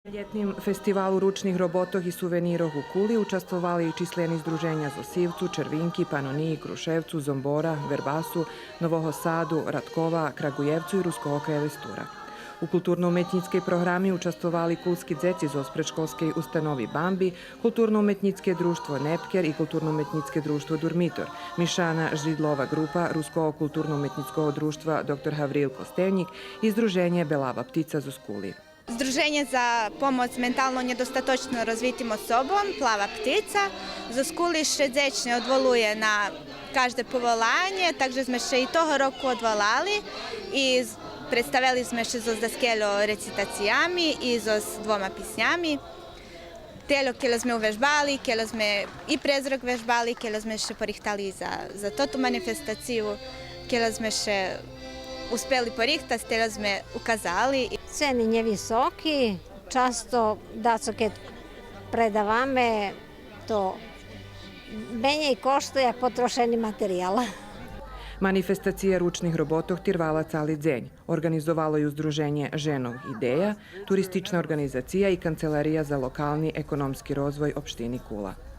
Ljetnim festivalu ručnih robotoh i suvenirov u Kuli učestvovali i čisljeni združenja Zosivcu, Červinki, Panoniji, Kruševcu, Zombora, Verbasu, Novohosadu, Ratkova, Kragujevcu i Ruskohoka Elestura. U kulturno-umetnjitskej programi učestvovali kulski dzeci iz ospreškolskej ustanovi Bambi, kulturno-umetnjitske društvo Nepker i kulturno-umetnjitske društvo Durmitor, Mišana Židlova grupa Ruskog kulturno-umetnjitskog društva dr. Havril Kostelnik i združenje Belava ptica z Skuli. Združenje za pomoc mentalno недостаточно розвитим особам, Плава птиця, з Скули ще дзечне одволує на кожне поволання, також ми ще і того року одволали, і представили ми ще з доскело рецитаціями і з двома піснями. Тело, кelo smo uvežbali, kelo smo i prezrok vežbali, kelo smo še porihtali za totu manifestaciju, kelo smo še uspeli porihtati, kelo smo ukazali. Ceny niewysokie, często daco kiedy predawamy, to mniej kosztuje jak potrošeni materijal. Manifestacija ručnih robotov trvala cali dzenj. Organizovalo ju Združenje Ženog ideja, turistična organizacija i Kancelarija za lokalni ekonomski rozvoj opštini Kula.